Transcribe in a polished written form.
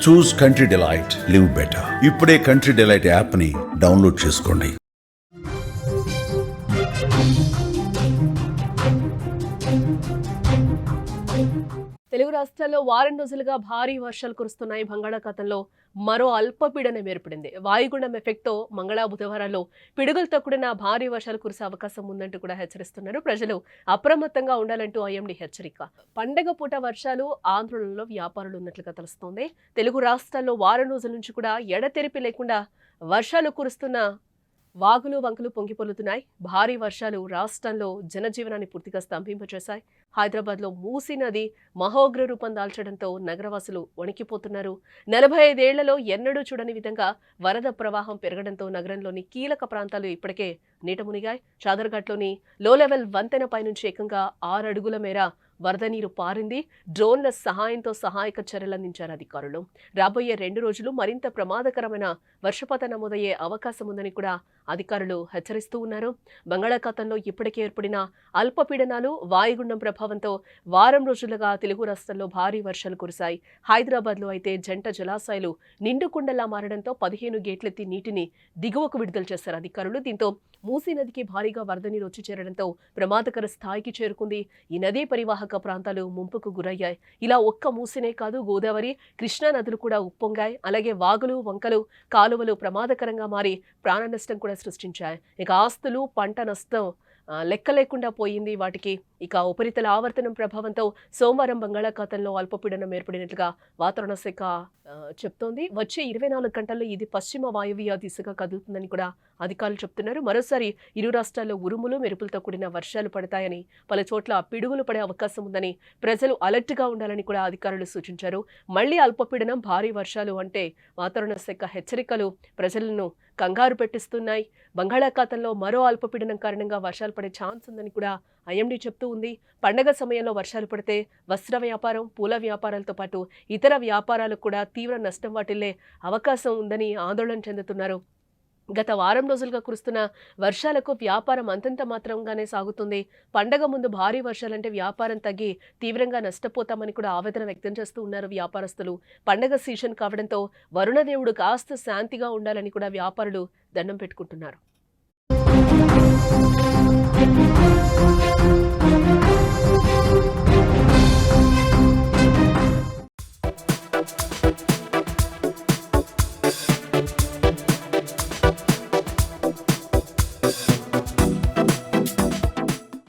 చూస్ country delight, live better. ఇప్పుడే country delight app ని download చేసుకోండి. తెలుగు రాష్ట్రాల్లో వారం రోజులుగా భారీ వర్షాలు కురుస్తున్నాయి. బంగాళాఖాతంలో మరో అల్పపీడనం ఏర్పడింది. వాయుగుండం ఎఫెక్ట్తో మంగళ బుధవారాల్లో పిడుగులతో కూడిన భారీ వర్షాలు కురిసే అవకాశం ఉందంటూ కూడా హెచ్చరిస్తున్నారు. ప్రజలు అప్రమత్తంగా ఉండాలంటూ ఐఎండీ హెచ్చరిక. పండగ పూట వర్షాలు ఆందోళనలో వ్యాపారులు ఉన్నట్లుగా తెలుస్తోంది. తెలుగు రాష్ట్రాల్లో వారం రోజుల నుంచి కూడా ఎడతెరిపి లేకుండా వర్షాలు కురుస్తున్న వాగులు వంకలు పొంగిపొర్లుతున్నాయి. భారీ వర్షాలు రాష్ట్రంలో జనజీవనాన్ని పూర్తిగా స్తంభింపచేశాయి. హైదరాబాద్లో మూసీ నది మహోగ్ర రూపం దాల్చడంతో నగరవాసులు వణికిపోతున్నారు. 45 ఏళ్లలో ఎన్నడూ చూడని విధంగా వరద ప్రవాహం పెరగడంతో నగరంలోని కీలక ప్రాంతాలు ఇప్పటికే నీట మునిగాయి. చాదర్ఘాట్లోని లో లెవెల్ వంతెనపై నుంచి ఏకంగా 6 అడుగుల మేర వరద నీరు పారింది. డ్రోన్ల సహాయంతో సహాయక చర్యలు అందించారు అధికారులు. రాబోయే 2 రోజులు మరింత ప్రమాదకరమైన వర్షపాతం నమోదయ్యే అవకాశం ఉందని కూడా అధికారులు హెచ్చరిస్తూ ఉన్నారు. బంగాళాఖాతంలో ఇప్పటికే ఏర్పడిన అల్పపీడనాలు, వాయుగుండం ప్రభావంతో వారం రోజులుగా తెలుగు రాష్ట్రాల్లో భారీ వర్షాలు కురిశాయి. హైదరాబాద్లో అయితే జంట జలాశయాలు నిండుకుండలా మారడంతో 15 గేట్లెత్తి నీటిని దిగువకు విడుదల చేశారు అధికారులు. దీంతో మూసీ నదికి భారీగా వరద నీరు వచ్చి చేరడంతో ప్రమాదకర స్థాయికి చేరుకుంది. ఈ నదీ పరివాహక ప్రాంతాలు ముంపుకు గురయ్యాయి. ఇలా ఒక్క మూసీనే కాదు, గోదావరి, కృష్ణా నదులు కూడా ఉప్పొంగాయి. అలాగే వాగులు, వంకలు, కాలువలు ప్రమాదకరంగా మారి ప్రాణ నష్టం కూడా సృష్టించాయి. ఇక ఆస్తులు, పంట నష్టం లెక్క లేకుండా పోయింది వాటికి. ఇక ఉపరితల ఆవర్తనం ప్రభావంతో సోమవారం బంగాళాఖాతంలో అల్పపీడనం ఏర్పడినట్లుగా వాతావరణ శాఖ చెప్తోంది. వచ్చే 24 గంటల్లో ఇది పశ్చిమ వాయువ్య దిశగా కదులుతుందని కూడా అధికారులు చెప్తున్నారు. మరోసారి ఇరు రాష్ట్రాల్లో ఉరుములు, మెరుపులతో కూడిన వర్షాలు పడతాయని, పలు చోట్ల పిడుగులు పడే అవకాశం ఉందని, ప్రజలు అలర్ట్గా ఉండాలని కూడా అధికారులు సూచించారు. మళ్లీ అల్పపీడనం, భారీ వర్షాలు అంటే వాతావరణ శాఖ హెచ్చరికలు ప్రజలను కంగారు పెట్టిస్తున్నాయి. బంగాళాఖాతంలో మరో అల్పపీడనం కారణంగా వర్షాలు పడే ఛాన్స్ ఉందని కూడా ఐఎండీ చెప్తూ ఉంది. పండగ సమయంలో వర్షాలు పడితే వస్త్ర వ్యాపారం, పూల వ్యాపారాలతో పాటు ఇతర వ్యాపారాలకు కూడా తీవ్ర నష్టం వాటిల్లే అవకాశం ఉందని ఆందోళన చెందుతున్నారు. గత వారం రోజులుగా కురుస్తున్న వర్షాలకు వ్యాపారం అంతంత మాత్రంగానే సాగుతుంది. పండగ ముందు భారీ వర్షాలంటే వ్యాపారం తగ్గి తీవ్రంగా నష్టపోతామని కూడా ఆవేదన వ్యక్తం చేస్తూ ఉన్నారు వ్యాపారస్తులు. పండగ సీజన్ కావడంతో వరుణదేవుడు కాస్త శాంతిగా ఉండాలని కూడా వ్యాపారులు దండం పెట్టుకుంటున్నారు.